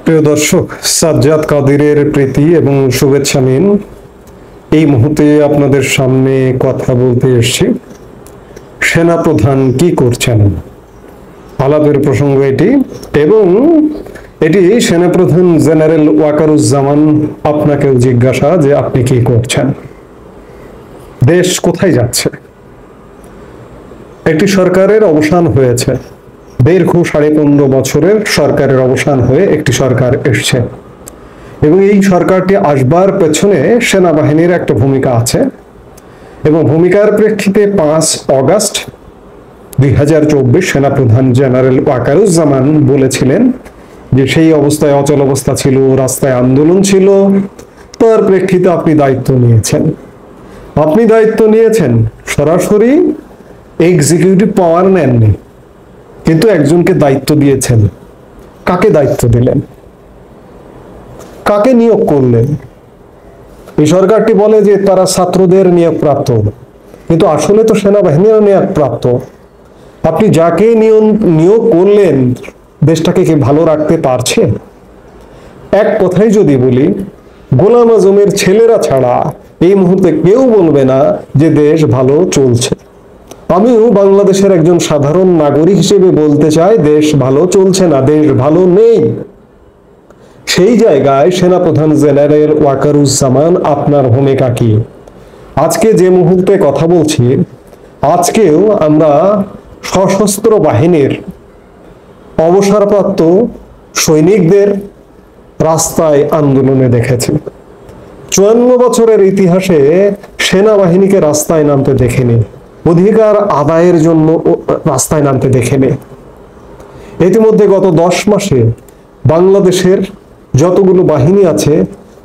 প্রিয় দর্শক, সাজ্জাদ কাদিরের প্রীতি এবং শুভেচ্ছা নিন। এই মুহূর্তে আপনাদের সামনে কথা বলতে এসেছি। সেনাপ্রধান কি করছেন, আলাপের প্রসঙ্গ এটি, এবং এটি সেনাপ্রধান জেনারেল ওয়াকারুজ্জামান আপনাকেও জিজ্ঞাসা যে আপনি কি করছেন, দেশ কোথায় যাচ্ছে। একটি সরকারের অবসান হয়েছে, দীর্ঘ 15.5 বছরের সরকারের অবসান হয়ে একটি সরকার এসছে, এবং এই সরকারটি আসবার পেছনে সেনাবাহিনীর একটা ভূমিকা আছে। এবং ভূমিকার প্রেক্ষিতে 5 অগাস্ট 2024 সেনাপ্রধান জেনারেল ওয়াকারুজ্জামান বলেছিলেন যে সেই অবস্থায় অচল অবস্থা ছিল, রাস্তায় আন্দোলন ছিল, তার প্রেক্ষিতে আপনি দায়িত্ব নিয়েছেন। সরাসরি এক্সিকিউটিভ পাওয়ার নেননি, কিন্তু একজনকে দায়িত্ব দিয়েছেন। কাকে দায়িত্ব দিলেন, কাকে নিয়োগ করলেন? এই সরকারটি বলে যে তারা ছাত্রদের নিয়োগপ্রাপ্ত, কিন্তু আসলে তো সেনাবাহিনীর নিয়োগপ্রাপ্ত। আপনি যাকে নিয়োগ করলেন, দেশটাকে কি ভালো রাখতে পারছে? এক কথাই যদি বলি, গোলাম আজমের ছেলেরা ছাড়া এই মুহূর্তে কেউ বলবে না যে দেশ ভালো চলছে। আমিও বাংলাদেশের একজন সাধারণ নাগরিক হিসেবে বলতে চাই, দেশ ভালো চলছে না, দেশ ভালো নেই। সেই জায়গায় সেনাপ্রধান জেনারেল ওয়াকারুজ্জামান আপনার ভূমিকা কি? আজকে যে মুহূর্তে কথা বলছি, আজকেও আমরা সশস্ত্র বাহিনীর অবসরপ্রাপ্ত সৈনিকদের রাস্তায় আন্দোলনে দেখেছি। 54 বছরের ইতিহাসে সেনাবাহিনীকে রাস্তায় নামতে দেখিনি, অধিকার আদায়ের জন্য রাস্তায় নামতে দেখেনি। ইতিমধ্যে গত 10 মাসে বাংলাদেশের যতগুলো বাহিনী আছে,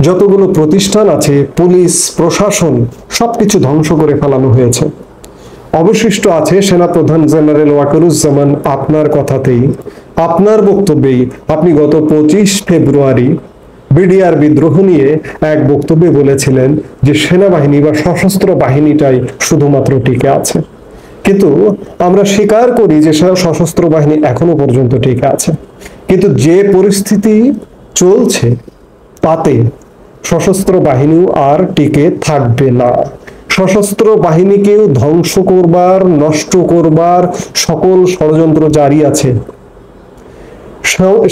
যতগুলো প্রতিষ্ঠান আছে, পুলিশ, প্রশাসন, সবকিছু ধ্বংস করে ফেলানো হয়েছে। অবশিষ্ট আছে সেনাপ্রধান জেনারেল ওয়াকারুজ্জামান আপনার কথাতেই, আপনার বক্তব্যেই। আপনি গত 25 ফেব্রুয়ারি বিডিআর বিদ্রোহ নিয়ে এক বক্তব্যে বলেছিলেন যে সেনাবাহিনী বা সশস্ত্র বাহিনীটাই শুধুমাত্র টিকে আছে। কিন্তু আমরা স্বীকার করি যে সশস্ত্র বাহিনী এখনো পর্যন্ত টিকে আছে, কিন্তু যে পরিস্থিতি চলছে তাতে সশস্ত্র বাহিনীও আর টিকে থাকবে না। সশস্ত্র বাহিনীকেও ধ্বংস করবার, নষ্ট করবার সকল ষড়যন্ত্র জারি আছে।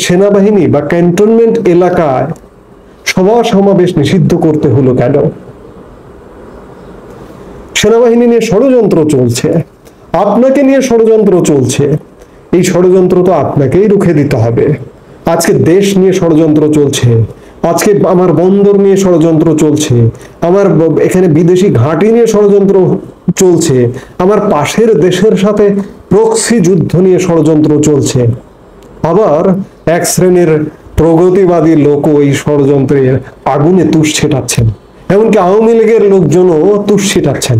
সেনাবাহিনী বা ক্যান্টনমেন্ট এলাকায় সভা সমাবেশ নিষিদ্ধ করতে হলো কেন? সেনাবাহিনী নিয়ে ষড়যন্ত্র চলছে, আপনাকে নিয়ে ষড়যন্ত্র চলছে। এই ষড়যন্ত্র তো আপনাকেই রুখে দিতে হবে। আজকে দেশ নিয়ে ষড়যন্ত্র চলছে, আজকে আমার বন্দর নিয়ে ষড়যন্ত্র চলছে, আমার এখানে বিদেশি ঘাঁটি নিয়ে ষড়যন্ত্র চলছে, আমার পাশের দেশের সাথে প্রক্সি যুদ্ধ নিয়ে ষড়যন্ত্র চলছে। আবার এক শ্রেণীর প্রগতিবাদী লোক ওই ষড়যন্ত্রের আগুনে তুষ ছেটাচ্ছেন, এমনকি আওয়ামী লীগের লোকজনও তুষ ছিটাচ্ছেন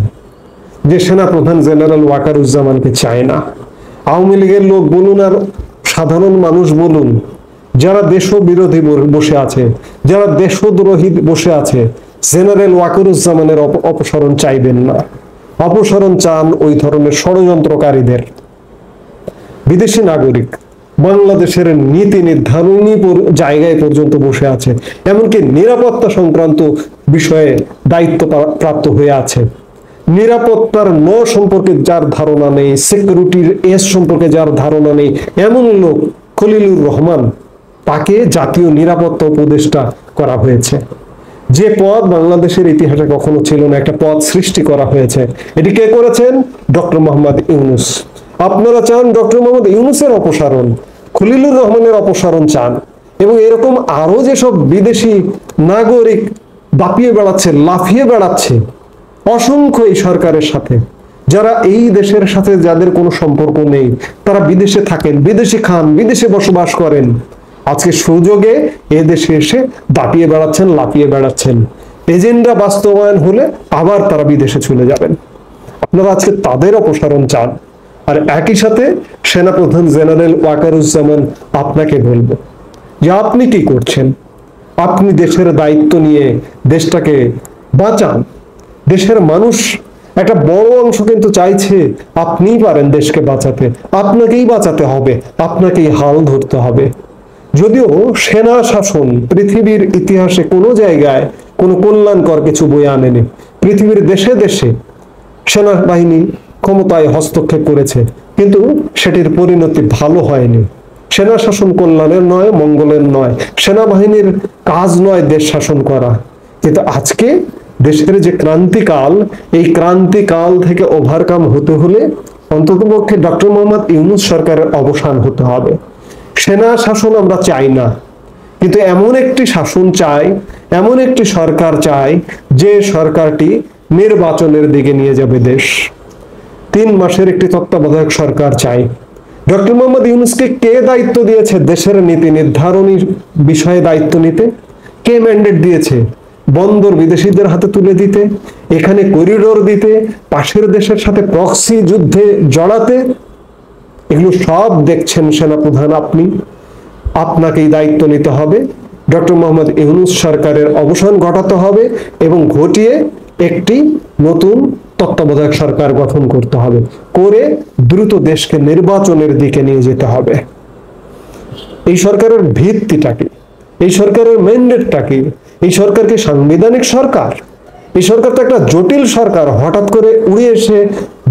যে সেনাপ্রধান জেনারেল ওয়াকারুজ্জামানকে চায় না। আওয়ামী লীগের লোক বলুন আর সাধারণ মানুষ বলুন, যারা দেশ বিরোধী বসে আছে, যারা দেশদ্রোহী বসে আছে, জেনারেল ওয়াকারুজ্জামানের অপসারণ চাইবেন না। অপসারণ চান ওই ধরনের ষড়যন্ত্রকারীদের। বিদেশি নাগরিক বাংলাদেশের নীতি নির্ধারণী জায়গায় পর্যন্ত বসে আছে, এমনকি নিরাপত্তা সংক্রান্ত বিষয়ে দায়িত্ব প্রাপ্ত হয়ে আছে। নিরাপত্তার সম্পর্কে যার ধারণা নেই, সিকিউরিটির সম্পর্কে যার ধারণা নেই, এমন লোক খলিলুর রহমান, তাকে জাতীয় নিরাপত্তা উপদেষ্টা করা হয়েছে। যে পদ বাংলাদেশের ইতিহাসে কখনো ছিল না, একটা পদ সৃষ্টি করা হয়েছে। এটি কে করেছেন? ডক্টর মোহাম্মদ ইউনূস। আপনারা চান ডক্টর মোহাম্মদ ইউনূসের অপসারণ, খলিলুর রহমানের অপসারণ চান, এবং এরকম আরো যেসব বিদেশি নাগরিক দাপিয়ে বেড়াচ্ছে, লাফিয়ে বেড়াচ্ছে অসংখ্য এই সরকারের সাথে, যারা এই দেশের সাথে যাদের কোনো সম্পর্ক নেই, তারা বিদেশে থাকেন, বিদেশে খান, বিদেশে বসবাস করেন, আজকে সুযোগে এ দেশে এসে দাপিয়ে বেড়াচ্ছেন, লাফিয়ে বেড়াচ্ছেন। এজেন্ডা বাস্তবায়ন হলে আবার তারা বিদেশে চলে যাবেন। আপনারা আজকে তাদের অপসারণ চান। আর একই সাথে সেনাপ্রধান জেনারেল ওয়াকারুজ্জামান, আপনাকে বলবো যে আপনি কি করছেন? আপনি দেশের দায়িত্ব নিয়ে দেশটাকে বাঁচান। দেশের মানুষ একটা বড় অংশ কিন্তু চাইছে আপনিই পারেন দেশকে বাঁচাতে, আপনাকেই বাঁচাতে হবে, আপনাকেই হাল ধরতে হবে। যদিও সেনা শাসন পৃথিবীর ইতিহাসে কোনো জায়গায় কোনো কল্যাণকর কিছু বয়ে আনেনি। পৃথিবীর দেশে দেশে সেনাবাহিনী ক্ষমতায় হস্তক্ষেপ করেছে, কিন্তু সেটির পরিণতি ভালো হয়নি। সেনা শাসন কল্যাণের নয়, মঙ্গলের নয়। সেনাবাহিনীর কাজ নয় দেশ শাসন করা। কিন্তু আজকে দেশের যে ক্রান্তিকাল, এই ক্রান্তিকাল থেকে ওভারকাম হতে হলে অন্ততপক্ষে ডক্টর মোহাম্মদ ইউনূস সরকারের অবসান হতে হবে। সেনা শাসন আমরা চাই না, কিন্তু এমন একটি শাসন চাই, এমন একটি সরকার চাই যে সরকারটি নির্বাচনের দিকে নিয়ে যাবে দেশ। 3 মাসের একটি তত্ত্বাবধায়ক সরকার চাই। ডক্টর মোহাম্মদ ইউনূসকে কে দায়িত্ব দিয়েছে দেশের নীতি নির্ধারণী বিষয়ে দায়িত্ব নিতে? কে ম্যান্ডেট দিয়েছে? বন্দর বিদেশিদের হাতে তুলে দিতে, এখানে করিডোর দিতে, পাশের দেশের সাথে প্রক্সি যুদ্ধে জড়াতে? এগুলো সব দেখছেন সেনাপ্রধান আপনি। আপনাকেই দায়িত্ব নিতে হবে। ডক্টর মোহাম্মদ ইউনূস সরকারের অবসান ঘটাতে হবে এবং ঘটিয়ে একটি নতুন তত্ত্বাবধায়ক সরকার গঠন করতে হবে, করে দ্রুত দেশকে নির্বাচনের দিকে নিয়ে যেতে হবে। এই সরকারের ভিত্তিটা কি? এই সরকারের ম্যান্ডেটটা কি? এই সরকার কি সাংবিধানিক সরকার? এই সরকার তো একটা জটিল সরকার, হঠাৎ করে উড়ে এসে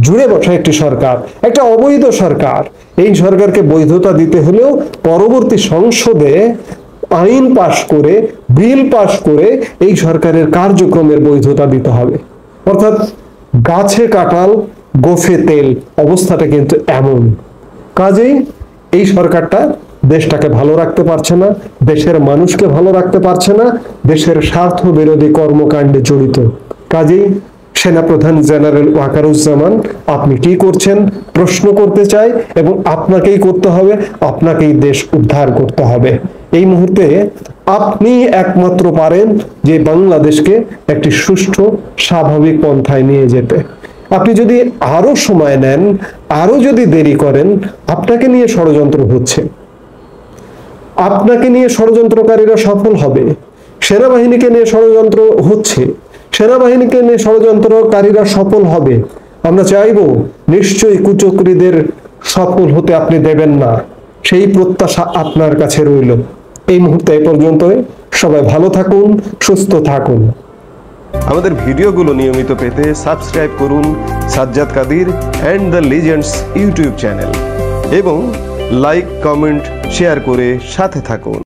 জুড়ে বসা একটি সরকার, একটা অবৈধ সরকার। এই সরকারকে বৈধতা দিতে হলেও পরবর্তী সংসদে আইন পাশ করে, বিল পাশ করে এই সরকারের কার্যক্রমের বৈধতা দিতে হবে। অর্থাৎ গাছে কাঁঠাল গোফে তেল অবস্থাটা কিন্তু এমন। কাজেই এই সরকারটা দেশটাকে ভালো রাখতে পারছে না, দেশের মানুষকে ভালো রাখতে পারছে না, দেশের স্বার্থ বিরোধী কর্মকাণ্ডে জড়িত। কাজেই সেনাপ্রধান জেনারেল ওয়াকারুজ্জামান, আপনি কি করছেন প্রশ্ন করতে চাই, এবং আপনাকেই করতে হবে, আপনাকেই দেশ উদ্ধার করতে হবে। এই মুহূর্তে আপনি একমাত্র পারেন যে বাংলাদেশকে একটি সুষ্ঠু স্বাভাবিক পন্থায় নিয়ে যেতে। আপনি যদি আরো সময় নেন, আরো যদি দেরি করেন, আপনাকে নিয়ে ষড়যন্ত্র হচ্ছে, আপনাকে নিয়ে ষড়যন্ত্রকারীরা সফল হবে। সেনাবাহিনীকে নিয়ে ষড়যন্ত্র হচ্ছে, সেনাবাহিনীকে নিয়ে ষড়যন্ত্রকারীরা সফল হবে। আমরা চাইবো নিশ্চয়ই কুচক্রীদের সফল হতে আপনি দেবেন না, সেই প্রত্যাশা আপনার কাছে রইল। এই মুহূর্তে এই পর্যন্তই। সবাই ভালো থাকুন, সুস্থ থাকুন। আমাদের ভিডিওগুলো নিয়মিত পেতে সাবস্ক্রাইব করুন Sajjad Kadir and the legends YouTube channel এবং লাইক, কমেন্ট, শেয়ার করে সাথে থাকুন।